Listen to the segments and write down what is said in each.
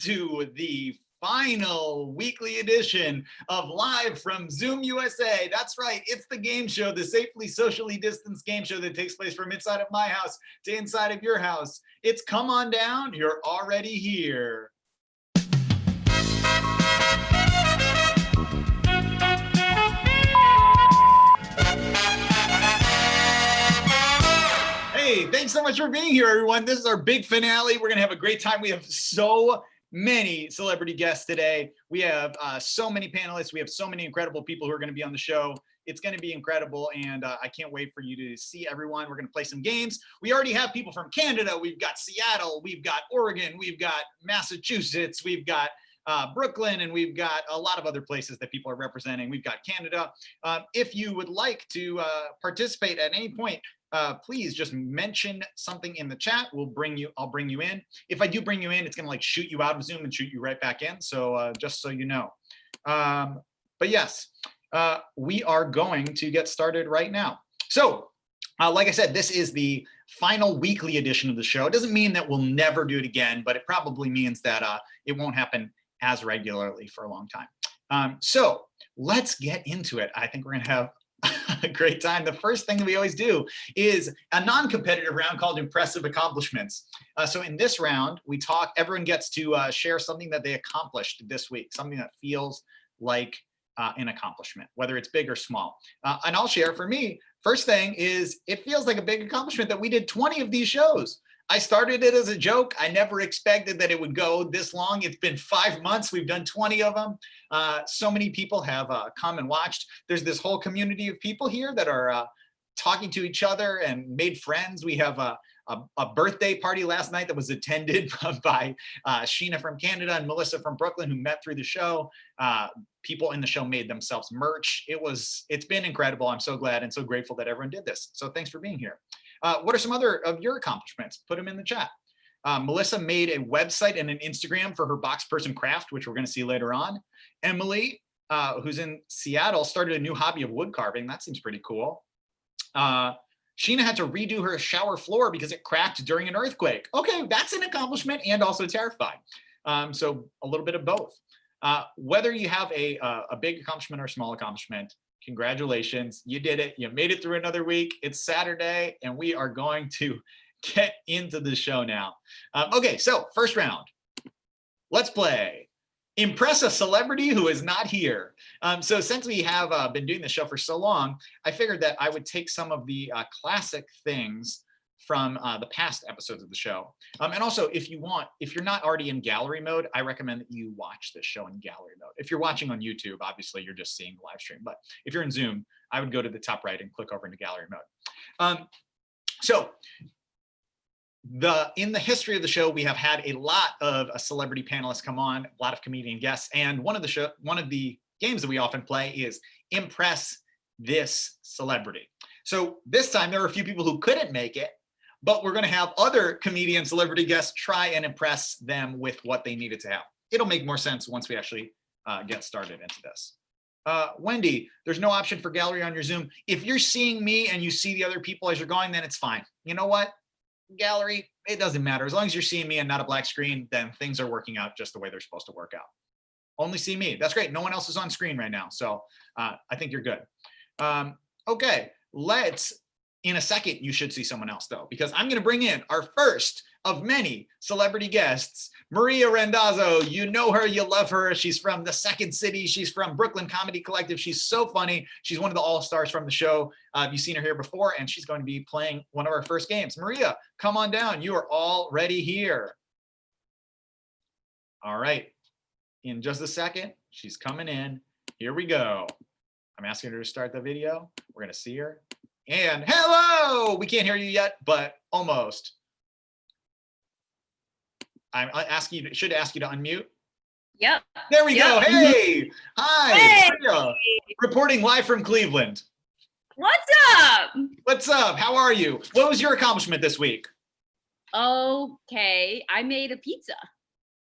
to the final weekly edition of Live from Zoom USA. That's right, it's the game show, the safely socially distanced game show that takes place from inside of my house to inside of your house. It's Come On Down, You're Already Here. Hey, thanks so much for being here, everyone. This is our big finale. We're going to have a great time. We have so many celebrity guests today. We have so many panelists. We have so many incredible people who are going to be on the show. It's going to be incredible, and I can't wait for you to see everyone. We're going to play some games. We already have people from Canada. We've got Seattle. We've got Oregon. We've got Massachusetts. We've got Brooklyn, and we've got a lot of other places that people are representing. We've got Canada. If you would like to participate at any point, please just mention something in the chat. I'll bring you in. If I do bring you in, it's gonna like shoot you out of Zoom and shoot you right back in. So just so you know. But yes, we are going to get started right now. So like I said, this is the final weekly edition of the show. It doesn't mean that we'll never do it again, but it probably means that it won't happen as regularly for a long time. So let's get into it. I think we're gonna have a great time. The first thing that we always do is a non-competitive round called Impressive Accomplishments. So in this round, everyone gets to share something that they accomplished this week, something that feels like an accomplishment, whether it's big or small. And I'll share for me, first thing is it feels like a big accomplishment that we did 20 of these shows. I started it as a joke. I never expected that it would go this long. It's been 5 months. We've done 20 of them. So many people have come and watched. There's this whole community of people here that are talking to each other and made friends. We have a birthday party last night that was attended by Sheena from Canada and Melissa from Brooklyn, who met through the show. People in the show made themselves merch. It's been incredible. I'm so glad and so grateful that everyone did this. So thanks for being here. What are some other of your accomplishments? Put them in the chat. Melissa made a website and an Instagram for her box person craft, which we're going to see later on. Emily, who's in Seattle, started a new hobby of wood carving. That seems pretty cool. Sheena had to redo her shower floor because it cracked during an earthquake. Okay, that's an accomplishment and also terrifying. So a little bit of both. Whether you have a big accomplishment or a small accomplishment, congratulations, you did it. You made it through another week. It's Saturday, and we are going to get into the show now. Okay, so first round. Let's play Impress a Celebrity Who Is Not Here. So since we have been doing the show for so long, I figured that I would take some of the classic things from the past episodes of the show. And also, if you're not already in gallery mode, I recommend that you watch this show in gallery mode. If you're watching on YouTube, obviously you're just seeing the live stream. But if you're in Zoom, I would go to the top right and click over into gallery mode. So in the history of the show, we have had a lot of celebrity panelists come on, a lot of comedian guests. And one of the games that we often play is Impress This Celebrity. So this time there are a few people who couldn't make it, but we're going to have other comedian celebrity guests try and impress them with what they needed to have. It'll make more sense once we actually get started into this. Wendy, there's no option for gallery on your Zoom. If you're seeing me and you see the other people as you're going, then it's fine. You know what? Gallery, it doesn't matter. As long as you're seeing me and not a black screen, then things are working out just the way they're supposed to work out. Only see me. That's great. No one else is on screen right now. So I think you're good. Okay, in a second, you should see someone else though, because I'm going to bring in our first of many celebrity guests, Maria Randazzo. You know her, you love her. She's from the Second City. She's from Brooklyn Comedy Collective. She's so funny. She's one of the all-stars from the show. You've seen her here before, and she's going to be playing one of our first games. Maria, come on down. You are already here. All right. In just a second, she's coming in. Here we go. I'm asking her to start the video. We're going to see her. And hello! We can't hear you yet, but almost. Should ask you to unmute. Yep. There we go. Hey! Hi! Hey! Maria, reporting live from Cleveland. What's up? What's up? How are you? What was your accomplishment this week? Okay, I made a pizza.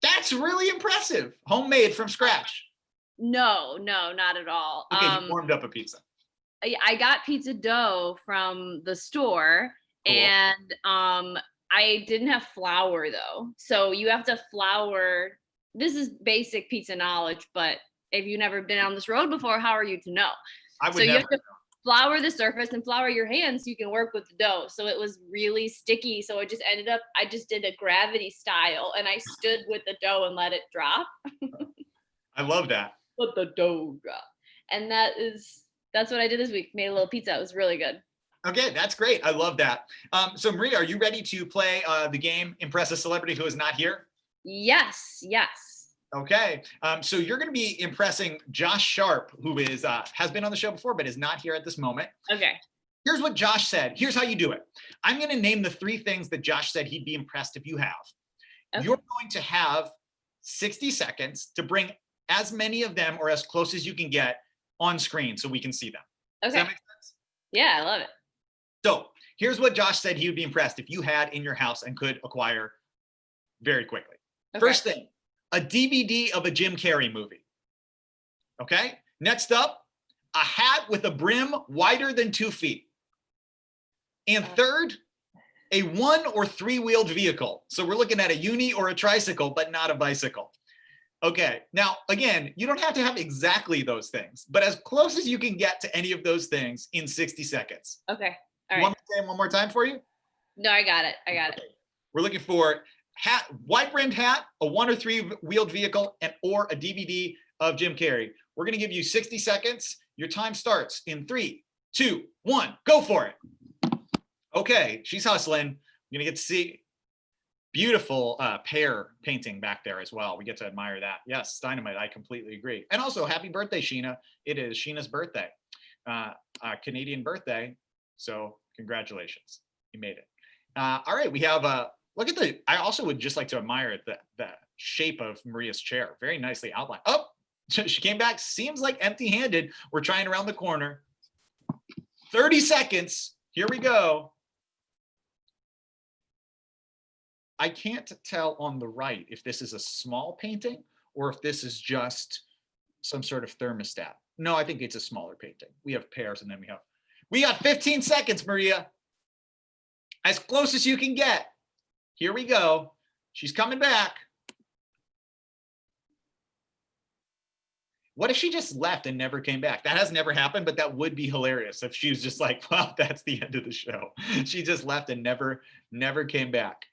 That's really impressive. Homemade from scratch. No, not at all. Okay, you warmed up a pizza. I got pizza dough from the store, cool. And I didn't have flour though. So you have to flour this is basic pizza knowledge, but if you've never been on this road before, how are you to know? I would So you never. have to flour the surface and flour your hands so you can work with the dough. So it was really sticky. So it just ended up, I just did a gravity style and I stood with the dough and let it drop. I love that. Let the dough drop. And that's what I did this week. Made a little pizza. It was really good. Okay, that's great. I love that. So Maria, are you ready to play the game Impress a Celebrity Who Is Not Here? Yes. Okay, so you're going to be impressing Josh Sharp, who is has been on the show before, but is not here at this moment. Okay. Here's what Josh said. Here's how you do it. I'm going to name the 3 things that Josh said he'd be impressed if you have. Okay. You're going to have 60 seconds to bring as many of them or as close as you can get on screen so we can see them. Does that make sense? Yeah, I love it. So here's what Josh said he would be impressed if you had in your house and could acquire very quickly. Okay. First thing, a DVD of a Jim Carrey movie. Okay. Next up, a hat with a brim wider than 2 feet. And third, a 1 or 3-wheeled vehicle. So we're looking at a uni or a tricycle, but not a bicycle. Okay. Now, again, you don't have to have exactly those things, but as close as you can get to any of those things in 60 seconds. Okay. All right. You want me to say them one more time for you? No, I got it. We're looking for hat, wide-brimmed hat, a 1 or 3-wheeled vehicle, or a DVD of Jim Carrey. We're going to give you 60 seconds. Your time starts in 3, 2, 1. Go for it. Okay, she's hustling. You're going to get to see beautiful pear painting back there as well. We get to admire that. Yes, dynamite. I completely agree. And also, happy birthday, Sheena. It is Sheena's birthday, Canadian birthday. So congratulations. You made it. All right, we have look at I also would just like to admire the shape of Maria's chair. Very nicely outlined. Oh, she came back. Seems like empty-handed. We're trying around the corner. 30 seconds. Here we go. I can't tell on the right if this is a small painting or if this is just some sort of thermostat. No, I think it's a smaller painting. We have pears and then we got 15 seconds, Maria. As close as you can get. Here we go. She's coming back. What if she just left and never came back? That has never happened, but that would be hilarious if she was just like, well, that's the end of the show. She just left and never came back.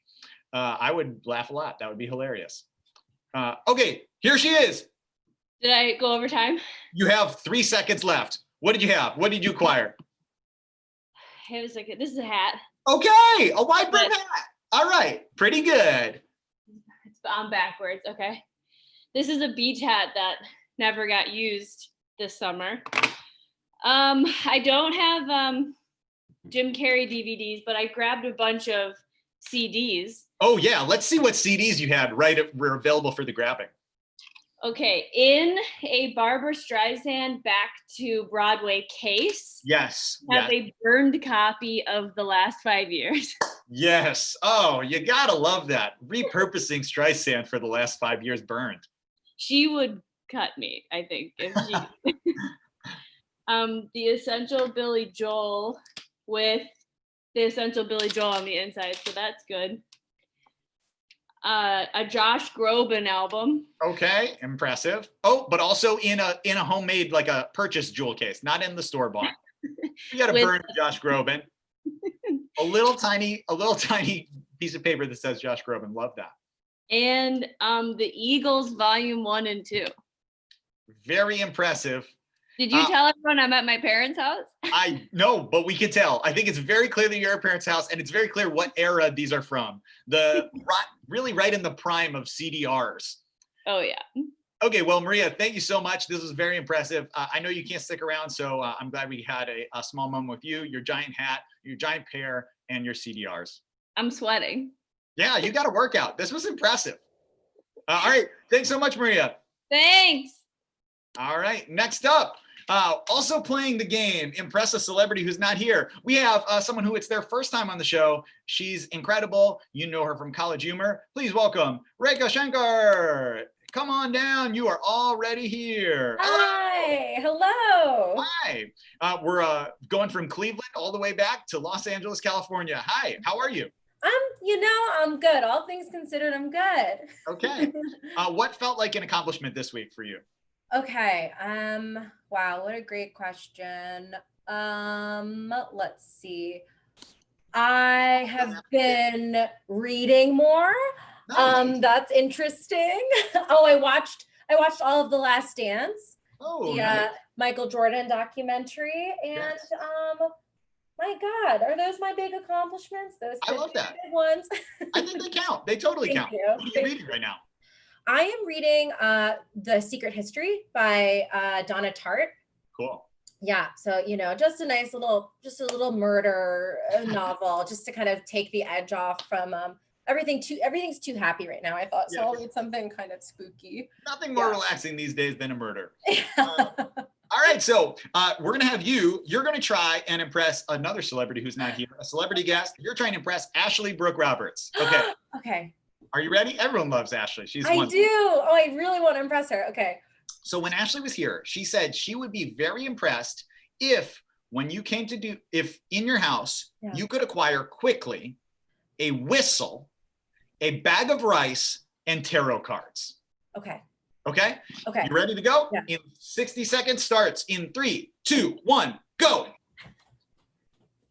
I would laugh a lot. That would be hilarious. Okay, here she is. Did I go over time? You have 3 seconds left. What did you have? What did you acquire? It was like, this is a hat. Okay, a wide brim hat. All right, pretty good. It's on backwards. Okay. This is a beach hat that never got used this summer. I don't have Jim Carrey DVDs, but I grabbed a bunch of CDs. Oh yeah, let's see what CDs you had were available for the grabbing. Okay, in a Barbra Streisand Back to Broadway case. Yes. Have a burned copy of the last 5 years. Yes. Oh, you gotta love that. Repurposing Streisand for the last 5 years burned. She would cut me, I think, if she. The Essential Billy Joel with the Essential Billy Joel on the inside, so that's good. A Josh Groban album. Okay, impressive. Oh, but also in a homemade, like a purchased jewel case, not in the store bought. You got to burn Josh Groban. A little tiny piece of paper that says Josh Groban. Love that. And the Eagles Volume 1 and 2. Very impressive. Did you tell everyone I'm at my parents' house? No, but we could tell. I think it's very clear that you're at your parents' house, and it's very clear what era these are from. Really right in the prime of CDRs. Oh, yeah. Okay, well, Maria, thank you so much. This was very impressive. I know you can't stick around, so I'm glad we had a small moment with you, your giant hat, your giant pear, and your CDRs. I'm sweating. Yeah, you got a workout. This was impressive. All right, thanks so much, Maria. Thanks. All right, next up. Also playing the game, Impress a Celebrity Who's Not Here. We have someone who it's their first time on the show. She's incredible. You know her from College Humor. Please welcome Rekha Shankar. Come on down. You are already here. Hi. Hello. Hi. We're going from Cleveland all the way back to Los Angeles, California. Hi. How are you? I'm good. All things considered, I'm good. Okay. What felt like an accomplishment this week for you? Okay. Wow, what a great question. Let's see. I have been reading more. Nice. That's interesting. Oh, I watched all of The Last Dance, Oh, the nice. Michael Jordan documentary, and Yes. my God, are those my big accomplishments? Those I the love that. big ones. I think they count. They totally Thank count. you. What are you reading right now? I am reading The Secret History by Donna Tartt. Cool. Yeah, so just a little murder novel, just to kind of take the edge off from everything's too happy right now. I thought, so Yeah. I'll read something kind of spooky. Nothing more relaxing these days than a murder. Yeah. All right, so we're gonna have you're gonna try and impress another celebrity who's not here, a celebrity guest. You're trying to impress Ashley Brooke Roberts. Okay. Okay. Are you ready? Everyone loves Ashley. She's I wonderful. do. Oh, I really want to impress her. Okay. So when Ashley was here, she said she would be very impressed if when you came to if in your house, you could acquire quickly a whistle, a bag of rice, and tarot cards. Okay. Okay? Okay. You ready to go? Yeah. In 60 seconds starts in 3, 2, 1, go.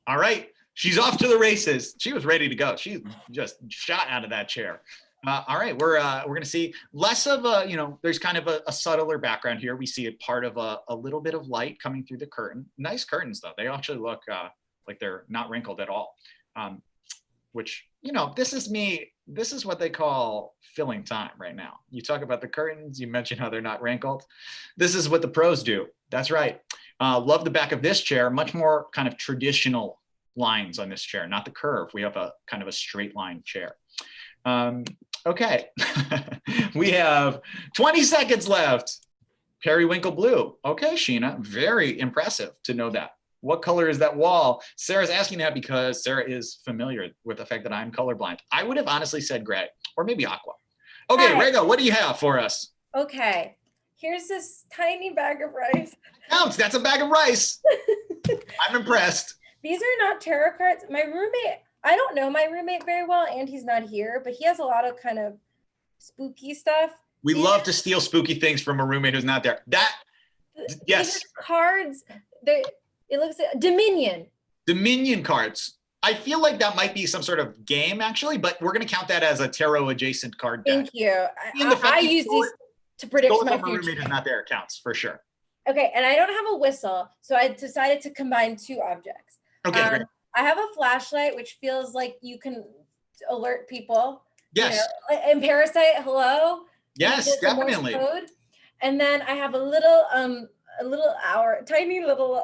All right. She's off to the races. She was ready to go. She just shot out of that chair. All right, we're gonna see less of a, there's kind of a subtler background here. We see a part of a little bit of light coming through the curtain. Nice curtains though. They actually look like they're not wrinkled at all. Which, this is me. This is what they call filling time right now. You talk about the curtains. You mentioned how they're not wrinkled. This is what the pros do. That's right. Love the back of this chair. Much more kind of traditional lines on this chair, not the curve. We have a kind of a straight line chair. Okay, we have 20 seconds left. Periwinkle blue. Okay, Sheena, very impressive to know that. What color is that wall? Sarah's asking that because Sarah is familiar with the fact that I'm colorblind. I would have honestly said gray or maybe aqua. Okay, Hey. Rego, what do you have for us? Okay, here's this tiny bag of rice. Counts, that's a bag of rice. I'm impressed. These are not tarot cards. My roommate, I don't know my roommate very well, and he's not here, but he has a lot of kind of spooky stuff. We love to steal spooky things from a roommate who's not there. Yes. These are cards. It looks like Dominion cards. I feel like that might be some sort of game, actually, but we're going to count that as a tarot adjacent card deck. Thank you. I use these to predict my future. My roommate is not there. It counts for sure. Okay, and I don't have a whistle, so I decided to combine two objects. Okay, great. I have a flashlight, which feels like you can alert people. Yes. In Parasite, hello. Yes, definitely. Code. And then I have tiny little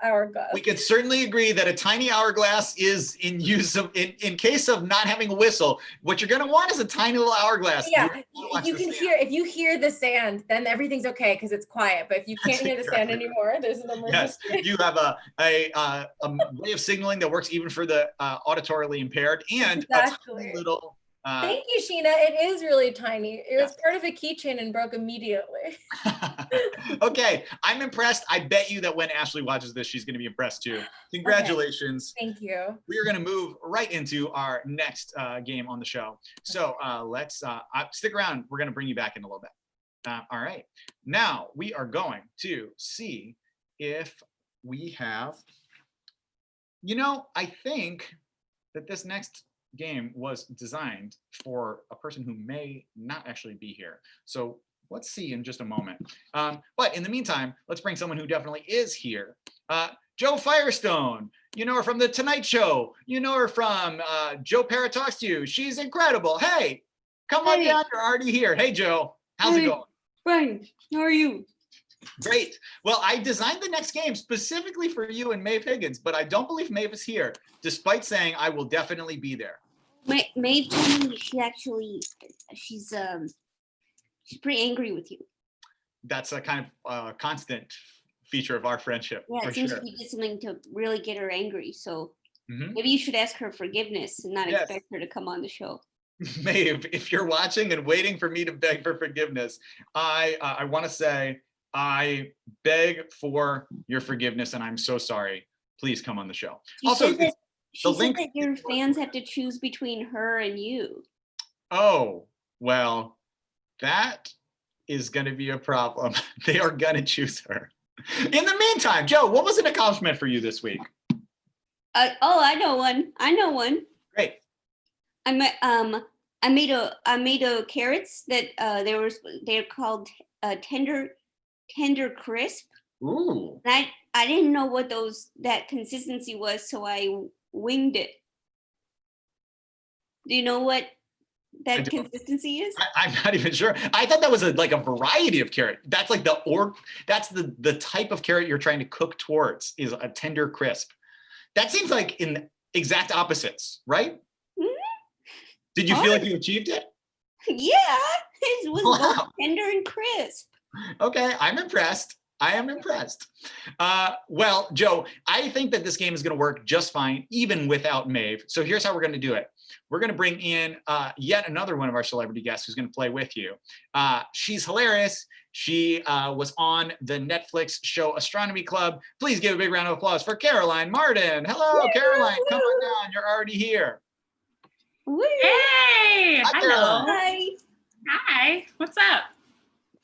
hourglass. We could certainly agree that a tiny hourglass is in use in case of not having a whistle. What you're going to want is a tiny little hourglass. Yeah, if you hear the sand, then everything's okay because it's quiet. But if you can't hear the sand anymore, there's an emergency. Yes, you have a way of signaling that works even for the auditorily impaired, and a tiny little. Thank you, Sheena. It is really tiny. It was part of a keychain and broke immediately. Okay, I'm impressed. I bet you that when Ashley watches this, she's going to be impressed too. Congratulations. Okay. Thank you. We are going to move right into our next game on the show. So let's stick around. We're going to bring you back in a little bit. All right. Now we are going to see if we have, I think that this next game was designed for a person who may not actually be here. So let's see in just a moment. But in the meantime, let's bring someone who definitely is here. Joe Firestone. You know her from The Tonight Show. You know her from Joe Parrott Talks to You. She's incredible. Hey, come on down. You're already here. Hey, Joe. How's it going? Fine. How are you? Great. Well, I designed the next game specifically for you and Maeve Higgins, but I don't believe Maeve is here, despite saying I will definitely be there. Maeve told me she's pretty angry with you. That's a kind of constant feature of our friendship. Yeah, it seems like you did something to really get her angry. So maybe you should ask her forgiveness and not expect her to come on the show. Maeve, if you're watching and waiting for me to beg for forgiveness, I want to say I beg for your forgiveness and I'm so sorry. Please come on the show. She said that your fans have to choose between her and you. Oh, well, that is going to be a problem. They are going to choose her. In the meantime, Joe, what was an accomplishment for you this week? I know one. Great. I made a carrots that they're called tender crisp. Ooh. And I didn't know what that consistency was, so I winged it. Do you know what that consistency is? I'm not even sure. I thought that was like a variety of carrot. That's like that's the type of carrot you're trying to cook towards is a tender crisp. That seems like in exact opposites, right? Mm-hmm. Did you feel like you achieved it? Yeah, it was both tender and crisp. Okay, I'm impressed. I am impressed. Well, Joe, I think that this game is going to work just fine, even without Maeve. So here's how we're going to do it. We're going to bring in yet another one of our celebrity guests who's going to play with you. She's hilarious. She was on the Netflix show Astronomy Club. Please give a big round of applause for Caroline Martin. Hello, Caroline. Come on down. You're already here. Hey. Hi, Hello. Hi. Hi. What's up?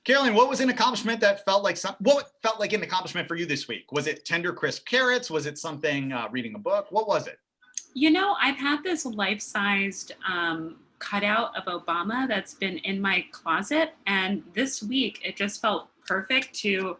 Caroline, what was an accomplishment that felt like what felt like an accomplishment for you this week? Was it tender, crisp carrots? Was it something reading a book? What was it? You know, I've had this life-sized cutout of Obama that's been in my closet, and this week it just felt perfect to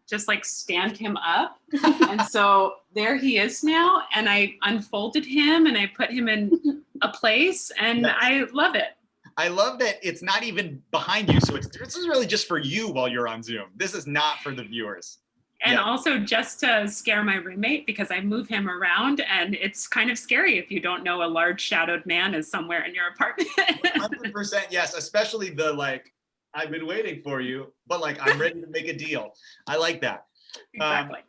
just like stand him up. And so there he is now, and I unfolded him and I put him in a place, and I love it. I love that it's not even behind you. So this is really just for you while you're on Zoom. This is not for the viewers. And also just to scare my roommate, because I move him around and it's kind of scary if you don't know a large shadowed man is somewhere in your apartment. 100% yes, especially the like, I've been waiting for you, but like, I'm ready to make a deal. I like that. Exactly.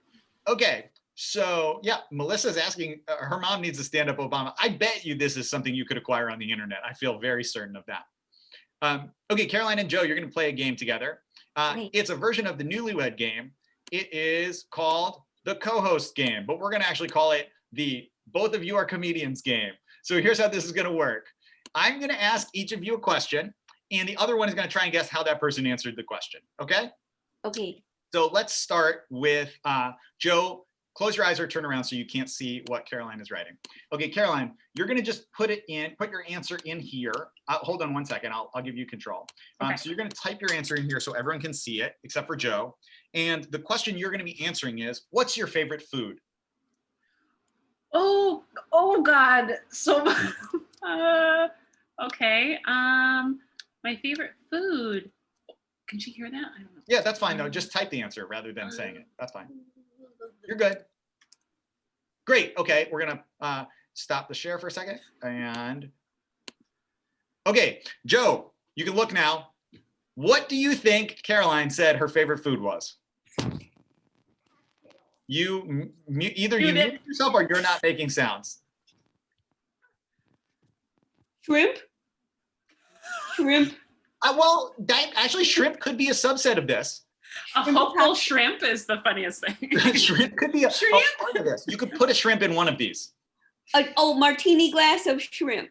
Okay. So yeah, Melissa's asking, her mom needs to stand up Obama. I bet you this is something you could acquire on the internet. I feel very certain of that. Okay, Caroline and Joe, you're gonna play a game together. It's a version of the Newlywed Game. It is called the co-host game, but we're gonna actually call it the both of you are comedians game. So here's how this is gonna work. I'm gonna ask each of you a question, and the other one is gonna try and guess how that person answered the question, okay? Okay. So let's start with Joe. Close your eyes or turn around so you can't see what Caroline is writing. Okay, Caroline, you're gonna just put your answer in here. Hold on one second, I'll give you control. Okay. So you're gonna type your answer in here so everyone can see it, except for Joe. And the question you're gonna be answering is, what's your favorite food? Oh God. So, okay. My favorite food. Can she hear that? I don't know. Yeah, that's fine though. Just type the answer rather than saying it. That's fine. You're good. Great. Okay, we're gonna stop the share for a second. And okay, Joe, you can look now. What do you think Caroline said her favorite food was? You either you mute yourself or you're not making sounds. Shrimp. Well, actually, shrimp could be a subset of this. A hopeful shrimp is the funniest thing. Shrimp could be a part of this. You could put a shrimp in one of these. Martini glass of shrimp.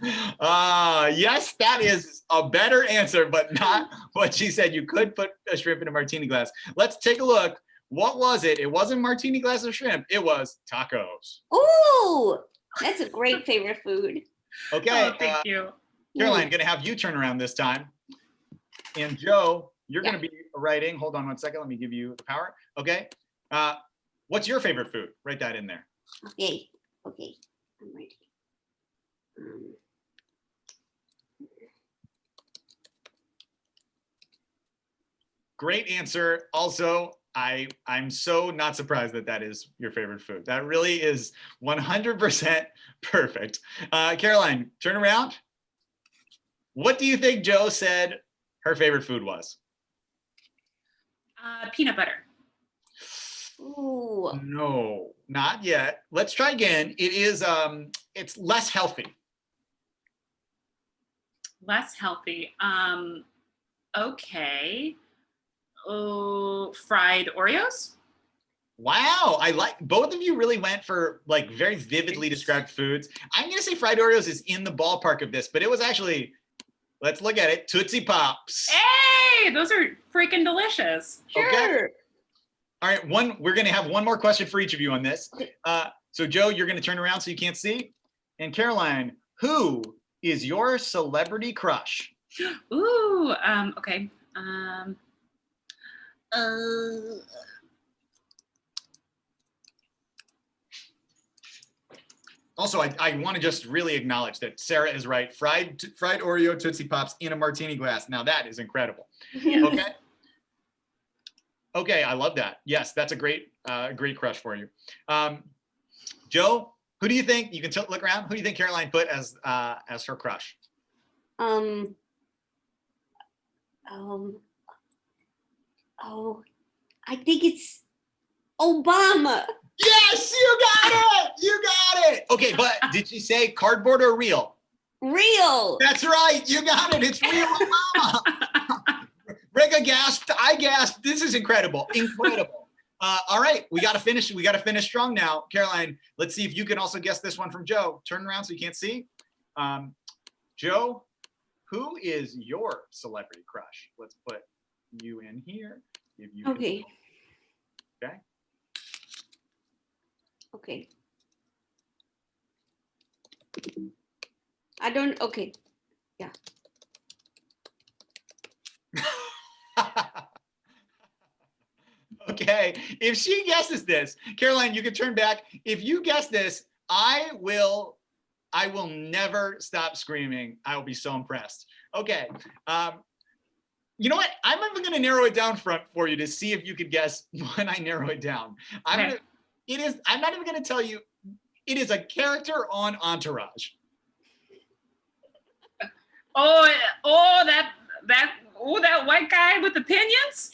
Yes, that is a better answer, but not what she said. You could put a shrimp in a martini glass. Let's take a look. What was it? It wasn't martini glass of shrimp. It was tacos. Ooh, that's a great favorite food. Okay. Thank you. Caroline, going to have you turn around this time. And Joe, you're going to be writing. Hold on one second. Let me give you the power. Okay. What's your favorite food? Write that in there. Okay. I'm ready. Great answer. Also, I'm so not surprised that is your favorite food. That really is 100% perfect. Caroline, turn around. What do you think Joe said her favorite food was? Peanut butter. Ooh. No, not yet. Let's try again. It is it's less healthy. Less healthy. Okay. Oh, fried Oreos? Wow, I like both of you really went for like very vividly described foods. I'm gonna say fried Oreos is in the ballpark of this, but it was actually, let's look at it, Tootsie Pops. Hey, those are freaking delicious. Sure. Okay. All right, we're gonna have one more question for each of you on this. So Joe, you're gonna turn around so you can't see. And Caroline, who is your celebrity crush? Ooh, okay. Also, I want to just really acknowledge that Sarah is right. Fried Oreo Tootsie Pops in a martini glass. Now that is incredible. Okay. Okay, I love that. Yes, that's a great crush for you. Joe, who do you think, you can look around, who do you think Caroline put as her crush? Oh, I think it's Obama. Yes, you got it. You got it. Okay, but did she say cardboard or real? Real. That's right. You got it. It's real Obama. Rega gasped. I gasped. This is incredible. Incredible. All right, we got to finish. We got to finish strong now. Caroline, let's see if you can also guess this one from Joe. Turn around so you can't see. Joe, who is your celebrity crush? Let's put you in here. If you Okay. Can... Okay. Okay. I don't, okay. Yeah. Okay, if she guesses this, Caroline, you can turn back. If you guess this, I will never stop screaming. I will be so impressed. Okay. You know what? I'm even going to narrow it down for you to see if you could guess when I narrow it down. I'm not even going to tell you. It is a character on Entourage. That white guy with opinions?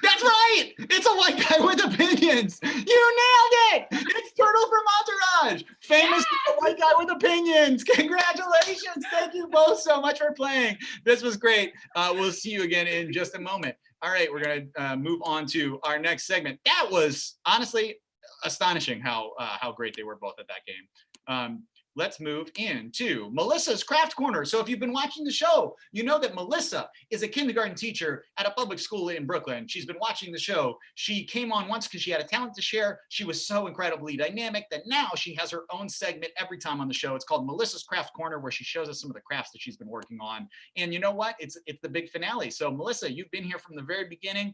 That's right. It's a white guy with opinions. You nailed it. It's Turtle from Entourage. Famous white guy with opinions. Congratulations. Thank you both so much for playing. This was great. We'll see you again in just a moment. All right, we're going to move on to our next segment. That was honestly astonishing how great they were both at that game. Let's move into Melissa's Craft Corner. So if you've been watching the show, you know that Melissa is a kindergarten teacher at a public school in Brooklyn. She's been watching the show. She came on once because she had a talent to share. She was so incredibly dynamic that now she has her own segment every time on the show. It's called Melissa's Craft Corner, where she shows us some of the crafts that she's been working on. And you know what? It's the big finale. So Melissa, you've been here from the very beginning.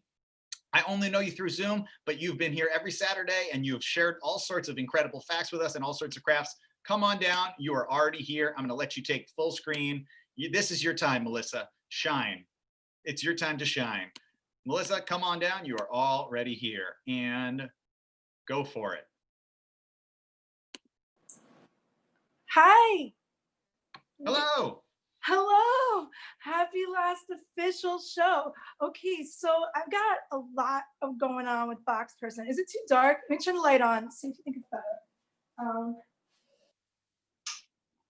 I only know you through Zoom, but you've been here every Saturday and you've shared all sorts of incredible facts with us and all sorts of crafts. Come on down. You are already here. I'm going to let you take full screen. This is your time, Melissa. Shine. It's your time to shine. Melissa, come on down. You are already here and go for it. Hi. Hello. Hello. Happy last official show. Okay, so I've got a lot of going on with Box Person. Is it too dark? Let me turn the light on. See if you think it's better.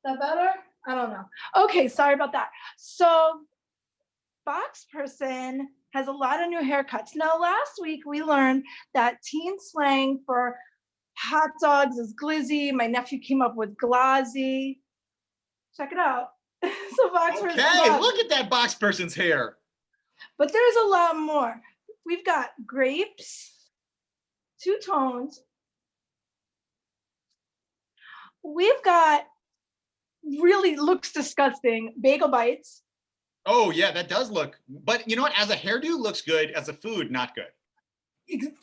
Is that better? I don't know. Okay, sorry about that. So Box Person has a lot of new haircuts. Now, last week we learned that teen slang for hot dogs is glizzy. My nephew came up with glazzy. Check it out. So Box Person. Okay, look at that Box Person's hair. But there's a lot more. We've got grapes, two tones. We've got really looks disgusting bagel bites. Oh yeah, that does look, but you know what, as a hairdo looks good, as a food not good.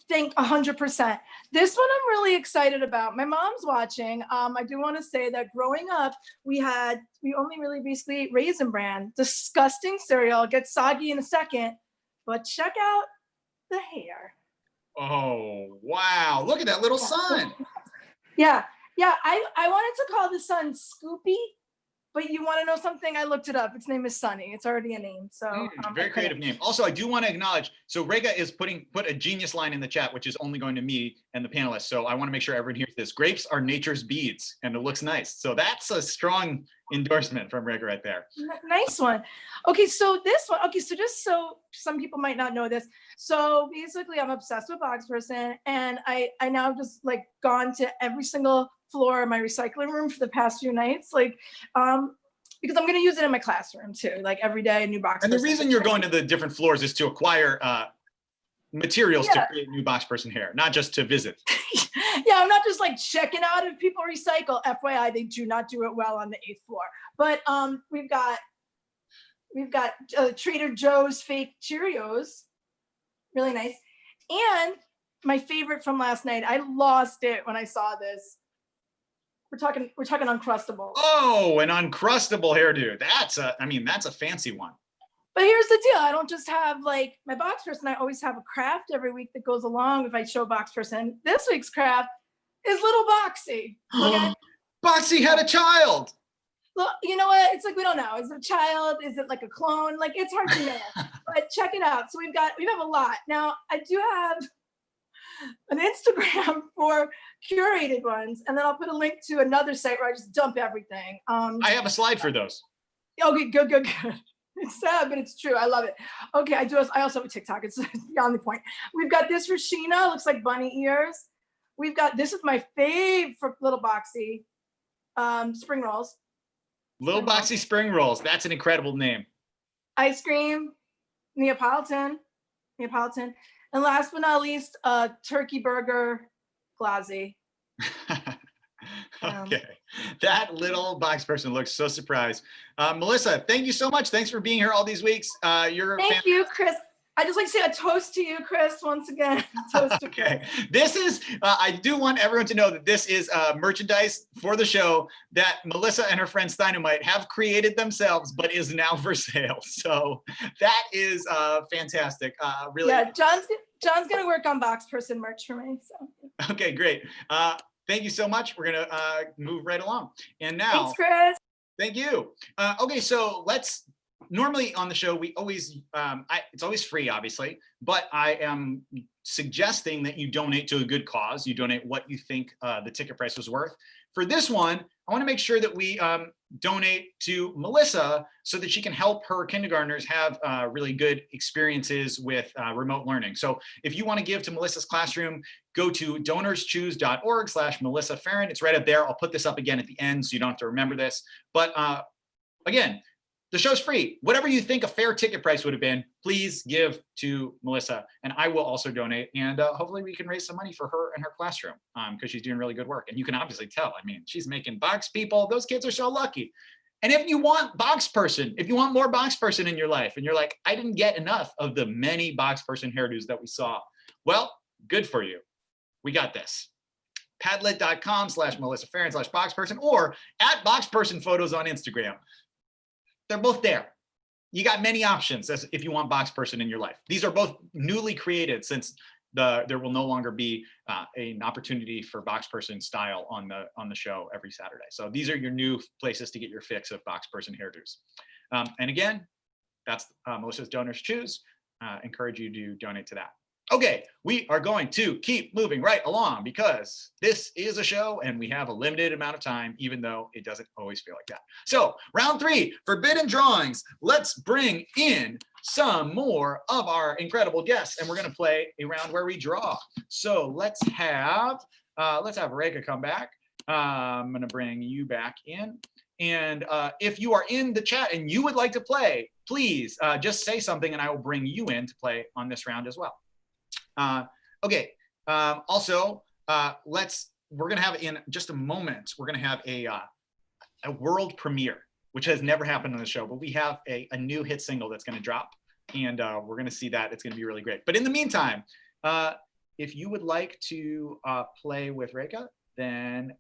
Think 100%. This one I'm really excited about. My mom's watching. I do want to say that growing up we only really basically ate Raisin Bran. Disgusting cereal, gets soggy in a second, but check out the hair. Oh wow, look at that little sun. Yeah, I wanted to call the sun Scoopy, but you want to know something? I looked it up. Its name is Sunny. It's already a name. So very creative name. Also, I do want to acknowledge, so Rega is put a genius line in the chat, which is only going to me and the panelists. So I want to make sure everyone hears this. Grapes are nature's beads, and it looks nice. So that's a strong endorsement from Rick right there. Nice one. Okay, so this one, okay, so just so some people might not know this. So basically I'm obsessed with Box Person, and I now just like gone to every single floor of my recycling room for the past few nights. Like, because I'm gonna use it in my classroom too, like every day, a new Box And Person. the reason you're going to the different floors is to acquire materials to create new Box Person hair, not just to visit. Yeah, I'm not just like checking out if people recycle. FYI, they do not do it well on the 8th floor. But we've got Trader Joe's fake Cheerios, really nice. And my favorite from last night, I lost it when I saw this. We're talking Uncrustables. Oh, an Uncrustable hairdo. That's a fancy one. But here's the deal. I don't just have like my Box Person. I always have a craft every week that goes along if I show Box Person. This week's craft is Little Boxy. Okay. Boxy had a child. Well, you know what? It's like, we don't know. Is it a child? Is it like a clone? Like, it's hard to know. But check it out. So we have a lot. Now, I do have an Instagram for curated ones, and then I'll put a link to another site where I just dump everything. I have a slide for those. Okay, good. It's sad, but it's true. I love it. Okay, I also have a TikTok. It's beyond the point. We've got this for Sheena. Looks like bunny ears. We've got, this is my fave for Little Boxy, spring rolls. Little Boxy spring rolls. That's an incredible name. Ice cream, Neapolitan. And last but not least, turkey burger glaze. Okay. That Little Box Person looks so surprised. Melissa, thank you so much. Thanks for being here all these weeks. Thank you, Chris. I just like to say a toast to you, Chris, once again. Toast to Okay. This is, I do want everyone to know that this is merchandise for the show that Melissa and her friend Steinemite have created themselves, but is now for sale. So that is fantastic. Really. Yeah, John's going to work on Box Person merch for me. So. Okay, great. Thank you so much. We're going to move right along. And now. Thanks, Chris. Thank you. Okay, so normally on the show, we always, it's always free, obviously, but I am suggesting that you donate to a good cause. You donate what you think the ticket price was worth. For this one, I want to make sure that we donate to Melissa so that she can help her kindergartners have really good experiences with remote learning. So if you want to give to Melissa's classroom, go to donorschoose.org/Melissa Farron. It's right up there. I'll put this up again at the end so you don't have to remember this. But again, the show's free. Whatever you think a fair ticket price would have been, please give to Melissa, and I will also donate. And hopefully we can raise some money for her and her classroom because she's doing really good work. And you can obviously tell, I mean, she's making box people. Those kids are so lucky. And if you want Box Person, if you want more Box Person in your life, and you're like, I didn't get enough of the many Box Person hairdos that we saw, well, good for you. We got this. Padlet.com/Melissa Farron/Box Person, or at Box Person Photos on Instagram. They're both there. You got many options as if you want Box Person in your life. These are both newly created since there will no longer be an opportunity for Box Person style on the show every Saturday. So these are your new places to get your fix of Box Person hairdos. And again, that's Melissa's Donors Choose. Encourage you to donate to that. Okay, we are going to keep moving right along because this is a show and we have a limited amount of time, even though it doesn't always feel like that. So round 3, forbidden drawings. Let's bring in some more of our incredible guests, and we're going to play a round where we draw. So let's have Reka come back. I'm going to bring you back in. And if you are in the chat and you would like to play, please just say something and I will bring you in to play on this round as well. Okay. Also, we're going to have in just a moment, we're going to have a world premiere, which has never happened on the show, but we have a new hit single that's going to drop, and we're going to see that. It's going to be really great. But in the meantime, if you would like to play with Reka, then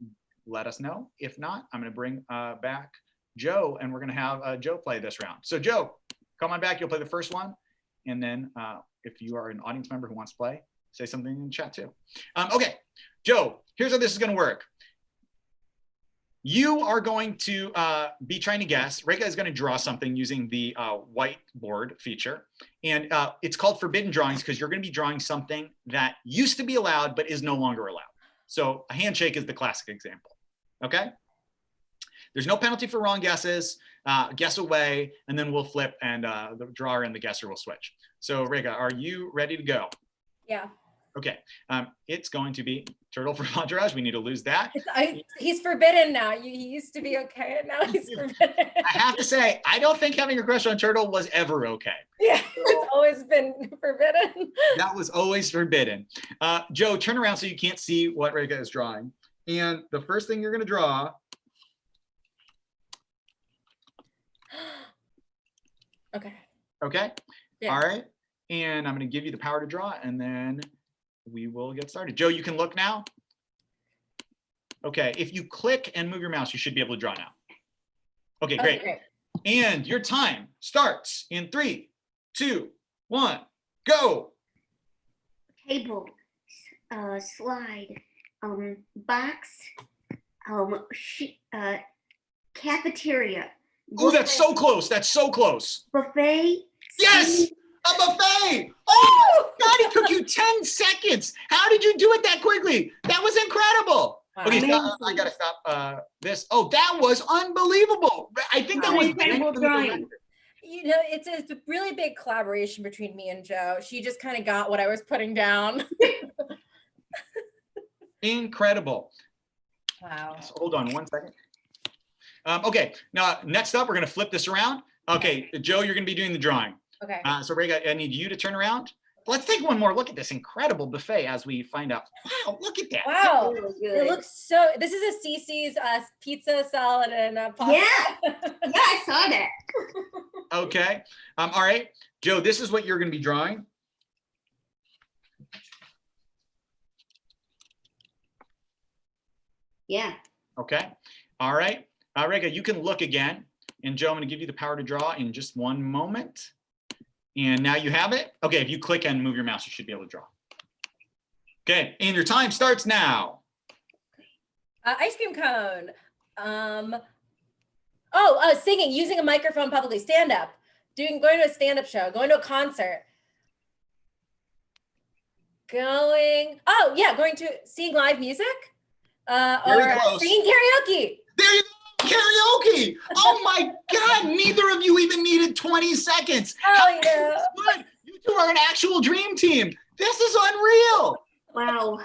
let us know. If not, I'm going to bring back Joe, and we're going to have Joe play this round. So Joe, come on back. You'll play the first one. And then if you are an audience member who wants to play, say something in the chat too. Okay, Joe, here's how this is going to work. You are going to be trying to guess. Reka is going to draw something using the whiteboard feature. And it's called forbidden drawings because you're going to be drawing something that used to be allowed but is no longer allowed. So a handshake is the classic example. Okay? There's no penalty for wrong guesses. Guess away, and then we'll flip, and the drawer and the guesser will switch. So Rega, are you ready to go? Yeah. Okay. It's going to be Turtle from Entourage. We need to lose that. He's forbidden now. He used to be okay, and now he's forbidden. I have to say, I don't think having a crush on Turtle was ever okay. Yeah, it's always been forbidden. That was always forbidden. Joe, turn around so you can't see what Rega is drawing. And the first thing you're going to draw. Okay. Okay. Yeah. All right. And I'm going to give you the power to draw, and then we will get started. Joe, you can look now. Okay. If you click and move your mouse, you should be able to draw now. Okay, great. Okay, And your time starts in 3, 2, 1, go. Table, slide, box, cafeteria. Oh, that's so close. That's so close. Buffet. Yes, a buffet. Oh, God, it took you 10 seconds. How did you do it that quickly? That was incredible. Wow. Okay, stop, I got to stop this. Oh, that was unbelievable. I think that was incredible drawing. You know, it's a really big collaboration between me and Joe. She just kind of got what I was putting down. Incredible. Wow. So hold on one second. Okay, now next up, we're going to flip this around. Okay, Joe, you're going to be doing the drawing. Okay. So Rega, I need you to turn around. Let's take one more look at this incredible buffet as we find out. Wow, look at that. Wow. Really It good. looks so, this is a Cece's pizza, salad, and pasta. Yeah, I saw that. Okay. All right, Joe, this is what you're going to be drawing. Yeah. Okay. All right. Rega, you can look again. And Joe, I'm going to give you the power to draw in just one moment. And now you have it. Okay, if you click and move your mouse, you should be able to draw. Okay, and your time starts now. Ice cream cone. Singing, using a microphone publicly, stand up, going to a stand-up show, going to a concert. Going to seeing live music. Very close. Singing karaoke. There you go. Karaoke. Oh my God, neither of you even needed 20 seconds. Oh, yeah. Good. You two are an actual dream team. This is unreal. Wow.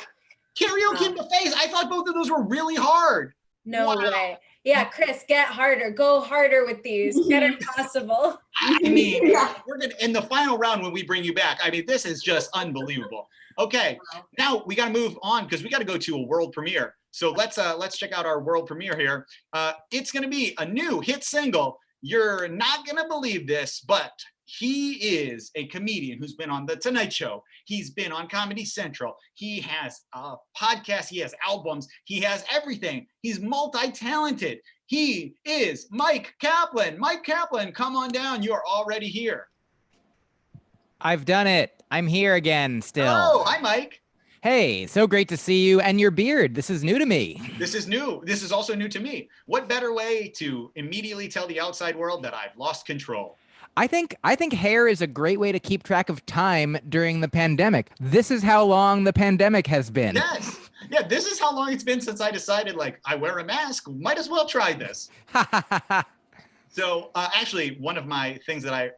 Karaoke and buffets. I thought both of those were really hard. No Wow. way. Yeah, Chris, get harder. Go harder with these. Get impossible. I mean, we're gonna in the final round when we bring you back. I mean, this is just unbelievable. Okay, now we got to move on because we got to go to a world premiere. So let's check out our world premiere here. It's gonna be a new hit single. You're not gonna believe this, but he is a comedian who's been on The Tonight Show. He's been on Comedy Central. He has a podcast. He has albums. He has everything. He's multi-talented. He is Mike Kaplan. Mike Kaplan, come on down. You are already here. I've done it. I'm here again still. Oh, hi, Mike. Hey, so great to see you and your beard. This is new to me. This is new. This is also new to me. What better way to immediately tell the outside world that I've lost control? I think hair is a great way to keep track of time during the pandemic. This is how long the pandemic has been. Yes. Yeah, this is how long it's been since I decided, like, I wear a mask. Might as well try this. So actually, one of my things that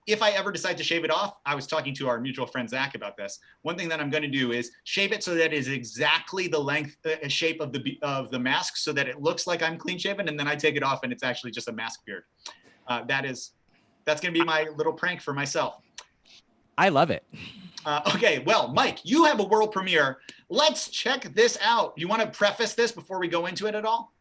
if I ever decide to shave it off, I was talking to our mutual friend, Zach, about this. One thing that I'm going to do is shave it so that it is exactly the length, shape of the mask so that it looks like I'm clean shaven. And then I take it off and it's actually just a mask beard. That's going to be my little prank for myself. I love it. Okay, well, Mike, you have a world premiere. Let's check this out. You want to preface this before we go into it at all?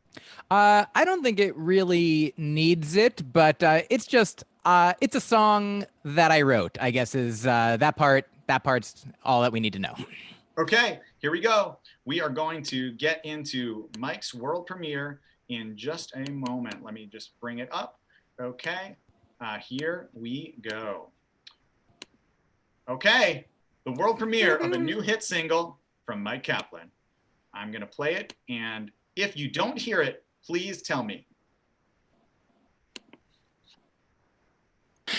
I don't think it really needs it, but it's just it's a song that I wrote, I guess is that part's all that we need to know. Okay, here we go. We are going to get into Mike's world premiere in just a moment. Let me just bring it up. Okay, here we go. Okay, the world premiere of a new hit single from Mike Kaplan. I'm going to play it, and if you don't hear it, please tell me.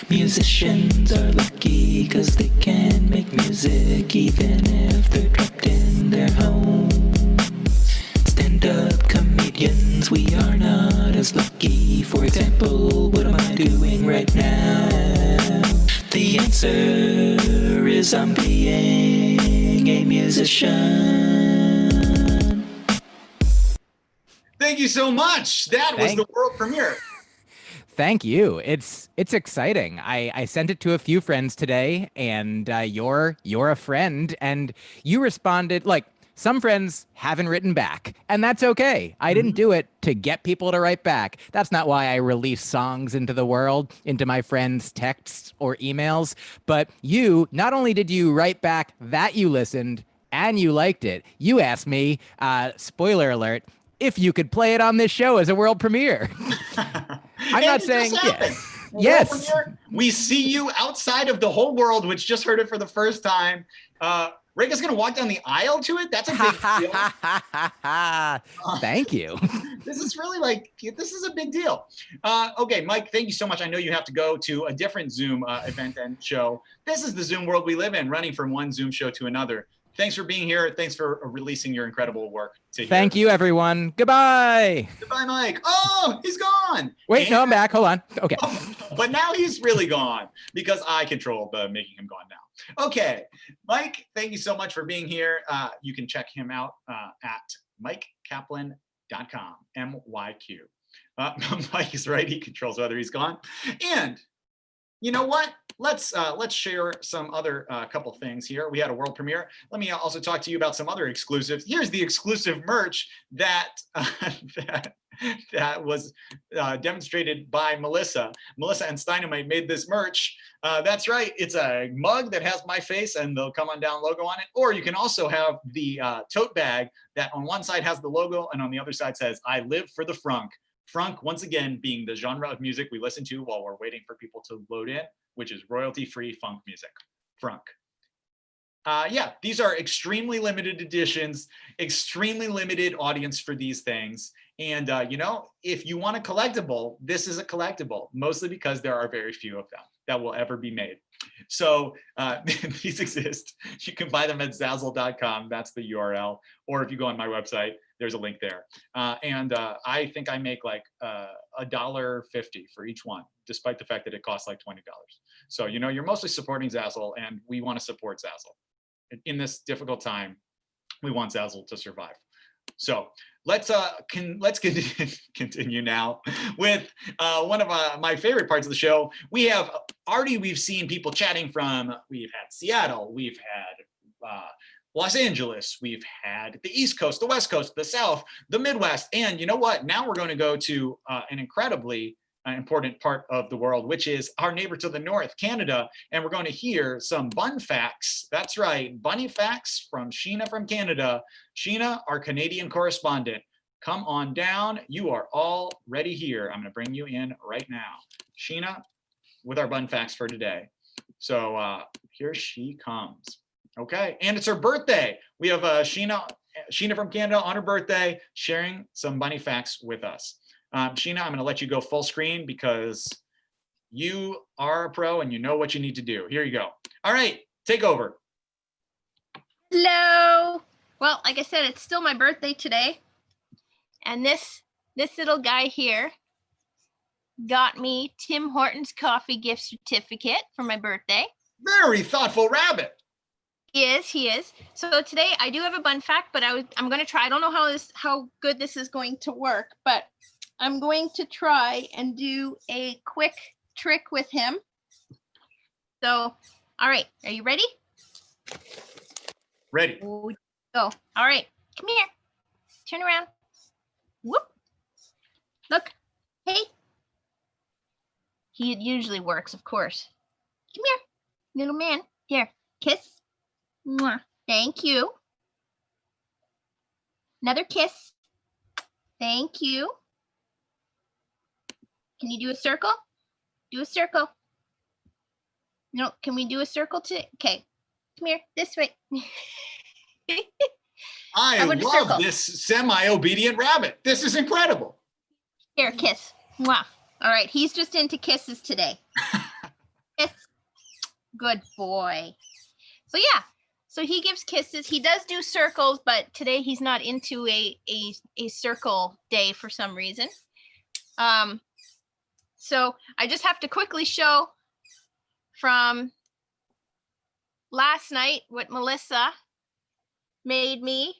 Musicians are lucky 'cause they can make music even if they're trapped in their homes. Stand-up comedians, we are not was lucky. For example, what am I doing right now? The answer is I'm being a musician. Thank you so much. That was the world premiere. Thank you. It's exciting. I sent it to a few friends today, and you're a friend, and you responded. Like, some friends haven't written back, and that's okay. I didn't do it to get people to write back. That's not why I release songs into the world, into my friends' texts or emails. But you, not only did you write back that you listened and you liked it, you asked me, spoiler alert, if you could play it on this show as a world premiere. I'm not saying yes. We see you outside of the whole world, which just heard it for the first time. Rika's gonna walk down the aisle to it. That's a big deal. Thank you. This is really this is a big deal. Okay, Mike, thank you so much. I know you have to go to a different Zoom event and show. This is the Zoom world we live in, running from one Zoom show to another. Thanks for being here. Thanks for releasing your incredible work. Thank you, everyone. Goodbye. Goodbye, Mike. Oh, he's gone. Wait, no, I'm back. Hold on. Okay. But now he's really gone because I control the making him gone now. Okay, Mike, thank you so much for being here. You can check him out at MikeKaplan.com, MYQ. Mike is right. He controls whether he's gone. And you know what? Let's share some other couple things here. We had a world premiere. Let me also talk to you about some other exclusives. Here's the exclusive merch that that was demonstrated by Melissa. Melissa and Steinemite made this merch. That's right. It's a mug that has my face and the Come On Down logo on it. Or you can also have the tote bag that on one side has the logo and on the other side says, I live for the frunk. Frunk, once again, being the genre of music we listen to while we're waiting for people to load in, which is royalty-free funk music, frunk. Yeah, these are extremely limited editions, extremely limited audience for these things. And, you know, if you want a collectible, this is a collectible, mostly because there are very few of them that will ever be made. So these exist. You can buy them at Zazzle.com. That's the URL. Or if you go on my website, there's a link there. And I think I make like $1.50 for each one, despite the fact that it costs like $20. So, you know, you're mostly supporting Zazzle, and we want to support Zazzle. In this difficult time, we want Zazzle to survive. So let's continue now with one of my favorite parts of the show. We've seen people chatting from, we've had Seattle, we've had Los Angeles, we've had the East Coast, the West Coast, the South, the Midwest, and you know what? Now we're going to go to an incredibly important part of the world, which is our neighbor to the north, Canada, and we're going to hear some bun facts. That's right, bunny facts from Sheena from Canada. Sheena, our Canadian correspondent, come on down. You are all ready here. I'm going to bring you in right now. Sheena, with our bun facts for today. So here she comes. Okay, and it's her birthday. We have Sheena from Canada on her birthday sharing some bunny facts with us. Sheena, I'm going to let you go full screen because you are a pro and you know what you need to do. Here you go. All right, take over. Hello. Well, like I said, it's still my birthday today. And this little guy here got me Tim Hortons coffee gift certificate for my birthday. Very thoughtful rabbit. He is. So today I do have a bun fact, but I'm going to try. I don't know how good this is going to work, but I'm going to try and do a quick trick with him. So, all right, are you ready? Ready. Go. All right, come here. Turn around. Whoop. Look. Hey. He usually works, of course. Come here, little man. Here, kiss. Mwah. Thank you. Another kiss. Thank you. Can you do a circle? Do a circle. No, can we do a circle too? Okay, come here, this way. I love this semi-obedient rabbit. This is incredible. Here, kiss. Mwah. All right, he's just into kisses today. Kiss. Good boy. So yeah, so he gives kisses. He does do circles, but today he's not into a circle day for some reason. So I just have to quickly show from last night what Melissa made me,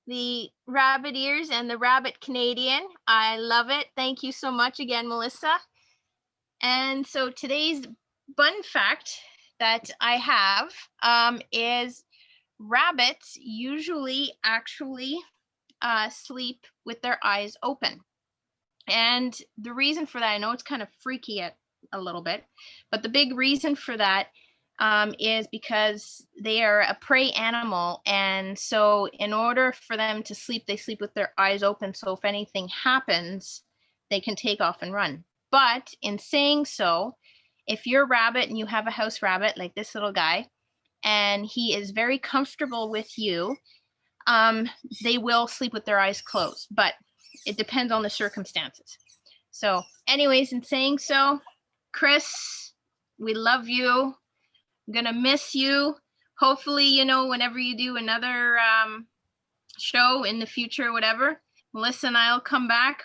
the rabbit ears and the rabbit Canadian. I love it. Thank you so much again, Melissa. And so today's fun fact that I have is rabbits usually actually sleep with their eyes open. And the reason for that, I know it's kind of freaky a little bit, but the big reason for that is because they are a prey animal. And so in order for them to sleep, they sleep with their eyes open. So if anything happens, they can take off and run. But in saying so, if you're a rabbit and you have a house rabbit like this little guy, and he is very comfortable with you, they will sleep with their eyes closed, but it depends on the circumstances. So anyways, in saying so, Chris, we love you. I'm gonna miss you. Hopefully, you know, whenever you do another show in the future or whatever, Melissa and I'll come back.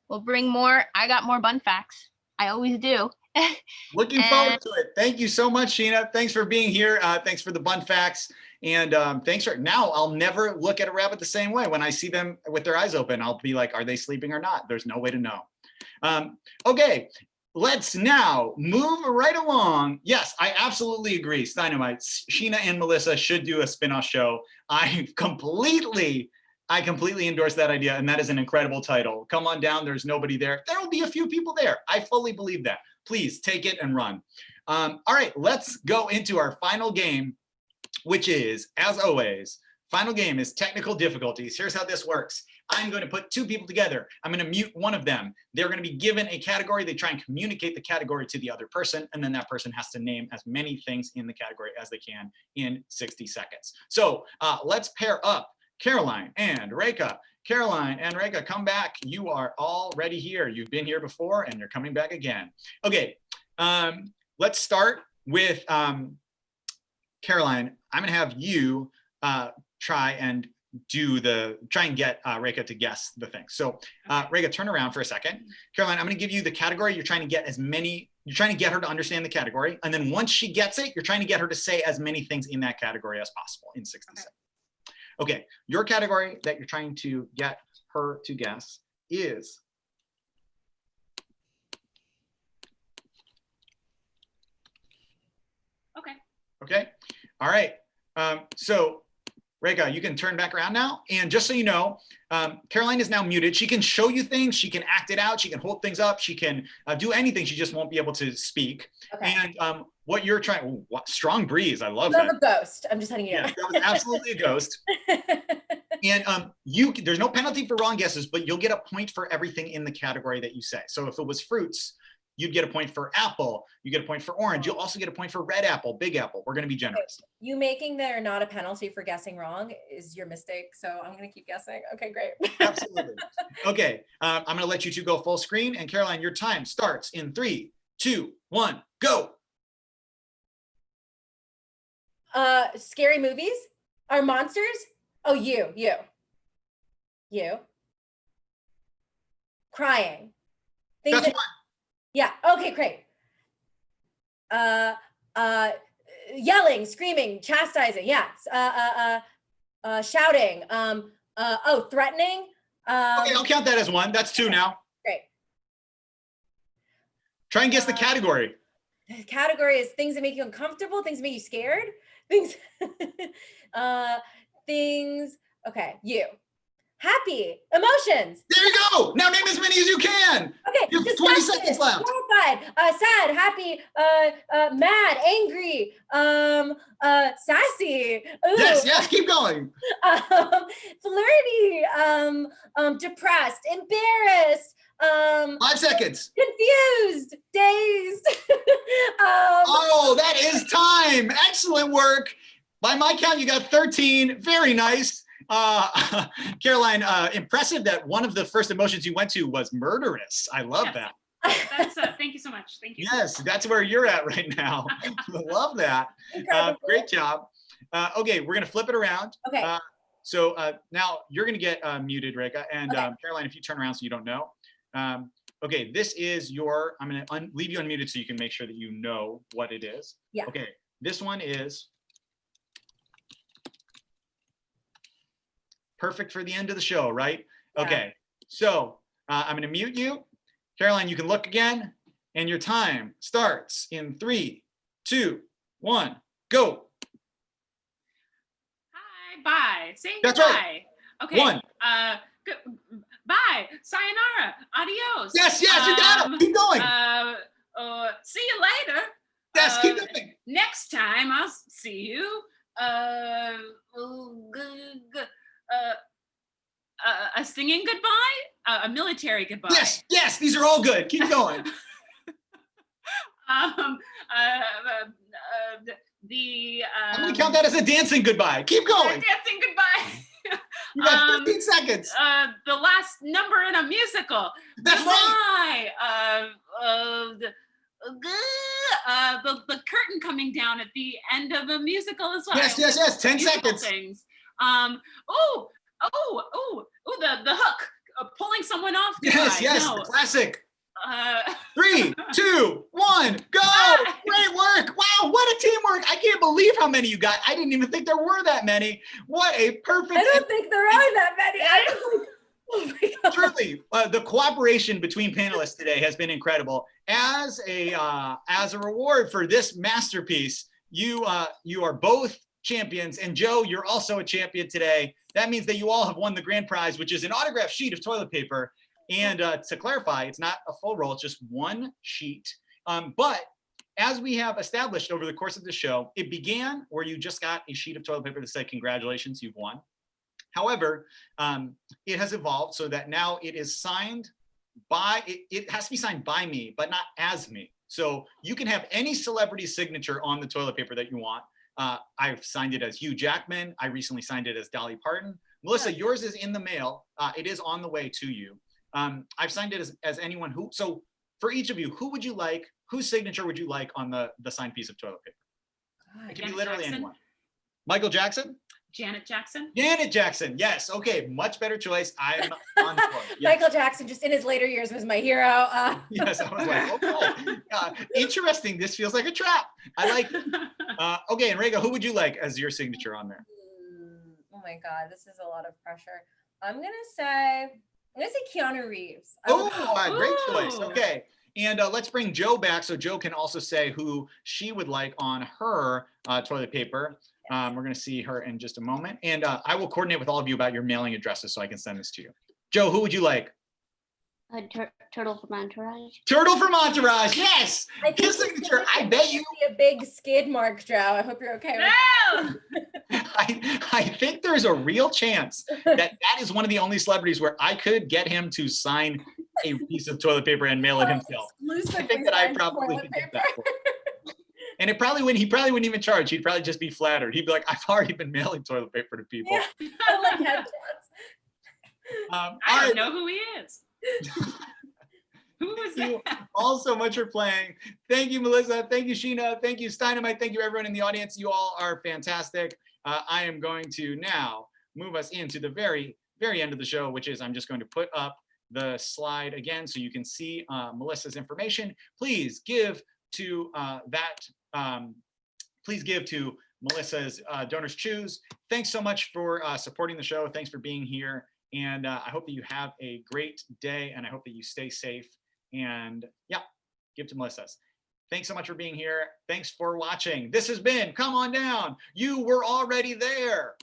We'll bring more. I got more bun facts. I always do. Looking forward to it. Thank you so much, Sheena. Thanks for being here. Thanks for the bun facts. And thanks for now. I'll never look at a rabbit the same way. When I see them with their eyes open, I'll be like, are they sleeping or not? There's no way to know. Okay, let's now move right along. Yes, I absolutely agree. Steinemite, Sheena and Melissa should do a spin-off show. I completely endorse that idea, and that is an incredible title. Come on down, there's nobody there. There will be a few people there. I fully believe that. Please take it and run. All right, let's go into our final game, which is, as always, final game is technical difficulties. Here's how this works. I'm going to put two people together. I'm going to mute one of them. They're going to be given a category. They try and communicate the category to the other person, and then that person has to name as many things in the category as they can in 60 seconds. So let's pair up Caroline and Reka. Caroline and Reka, come back. You are already here. You've been here before, and you're coming back again. Okay, let's start with Caroline. I'm going to have you try and get Reka to guess the thing. So Reka, turn around for a second. Caroline, I'm going to give you the category. You're trying to get you're trying to get her to understand the category. And then once she gets it, you're trying to get her to say as many things in that category as possible in 60 seconds. Okay, your category that you're trying to get her to guess is okay. All right. So Reka, you can turn back around now. And just so you know, Caroline is now muted. She can show you things. She can act it out. She can hold things up. She can do anything. She just won't be able to speak. Okay. And what you're trying, strong breeze. I love that. A ghost. I'm just letting you know. Yeah, that was absolutely a ghost. And there's no penalty for wrong guesses, but you'll get a point for everything in the category that you say. So if it was fruits, you'd get a point for apple. You get a point for orange. You'll also get a point for red apple, big apple. We're going to be generous. You making there not a penalty for guessing wrong is your mistake. So I'm going to keep guessing. Okay, great. Absolutely. Okay. I'm going to let you two go full screen. And Caroline, your time starts in 3, 2, 1, go. Scary movies are monsters. Oh, you. Crying. That's one. Yeah. Okay, great. Yelling, screaming, chastising. Yeah. Shouting. Threatening. Okay, I'll count that as one. That's two now. Great. Try and guess the category. The category is things that make you uncomfortable, things that make you scared, things. Okay, you. Happy, emotions. There you go. Now name as many as you can. Okay, you have 20 seconds left. Horrified, sad, happy, mad, angry, sassy. Ooh. Yes, keep going. Flirty, depressed, embarrassed. 5 seconds. Confused, dazed. That is time. Excellent work. By my count, you got 13. Very nice. Caroline, impressive that one of the first emotions you went to was murderous. I love that. That's thank you so much. Thank you. Yes, that's where you're at right now. Love that. Great job. Okay, we're gonna flip it around. Okay. So now you're gonna get muted, Reka, and Caroline, if you turn around so you don't know. Okay, this is your, I'm going to leave you unmuted so you can make sure that you know what it is. Yeah. Okay, this one is perfect for the end of the show, right? Yeah. Okay, so I'm going to mute you. Caroline, you can look again, and your time starts in 3, 2, 1, go. Hi, bye. Saying That's goodbye. right. Okay. 1. Bye. Sayonara. Adios. Yes, you got it. Keep going. See you later. Yes, keep going. Next time I'll see you. A singing goodbye, a military goodbye. Yes, these are all good. Keep going. I'm gonna count that as a dancing goodbye. Keep going. Dancing goodbye. You got 15 seconds. The last number in a musical. That's right. The curtain coming down at the end of a musical as well. Yes. 10 Musical seconds. Things. The hook. Pulling someone off. Yes, No. the classic. 3, 2, 1, go! Great work! Wow, what a teamwork! I can't believe how many you got. I didn't even think there were that many. What a perfect. I don't think there are that many. Oh my God. Truly, the cooperation between panelists today has been incredible. As a reward for this masterpiece, you are both champions, and Joe, you're also a champion today. That means that you all have won the grand prize, which is an autographed sheet of toilet paper. And to clarify, it's not a full roll, it's just one sheet. But as we have established over the course of the show, it began where you just got a sheet of toilet paper to say, congratulations, you've won. However, it has evolved so that now it is signed by, it has to be signed by me, but not as me. So you can have any celebrity signature on the toilet paper that you want. I've signed it as Hugh Jackman. I recently signed it as Dolly Parton. Melissa, yours is in the mail. It is on the way to you. I've signed it as anyone who, so for each of you, who would you like, whose signature would you like on the signed piece of toilet paper? It can be literally anyone. Michael Jackson? Janet Jackson? Janet Jackson, yes. Okay, much better choice. I'm on the floor. Yes. Michael Jackson, just in his later years, was my hero. Yes, I was like, okay. Interesting. This feels like a trap. I like it. Okay, Enrico, who would you like as your signature on there? Oh my God, this is a lot of pressure. I'm gonna say Keanu Reeves. Oh, great choice. Okay. And let's bring Joe back so Joe can also say who she would like on her toilet paper. We're going to see her in just a moment. And I will coordinate with all of you about your mailing addresses so I can send this to you. Joe, who would you like? Turtle from Entourage. Turtle from Entourage, yes! His signature, I bet you. A big skid mark, Joe. I hope you're okay with that. I think there's a real chance that is one of the only celebrities where I could get him to sign a piece of toilet paper and mail it himself. I think that I probably could get that for him. And he probably wouldn't even charge. He'd probably just be flattered. He'd be like, I've already been mailing toilet paper to people. Yeah, I like that. I don't know who he is. Who was that? Thank you all so much for playing. Thank you, Melissa. Thank you, Sheena. Thank you, Steinemite. Thank you, everyone in the audience. You all are fantastic. I am going to now move us into the very, very end of the show, which is I'm just going to put up the slide again so you can see Melissa's information. Please give to please give to Melissa's Donors Choose. Thanks so much for supporting the show. Thanks for being here. And I hope that you have a great day, and I hope that you stay safe. And yeah, give to Melissa's. Thanks so much for being here. Thanks for watching. This has been Come On Down. You were already there.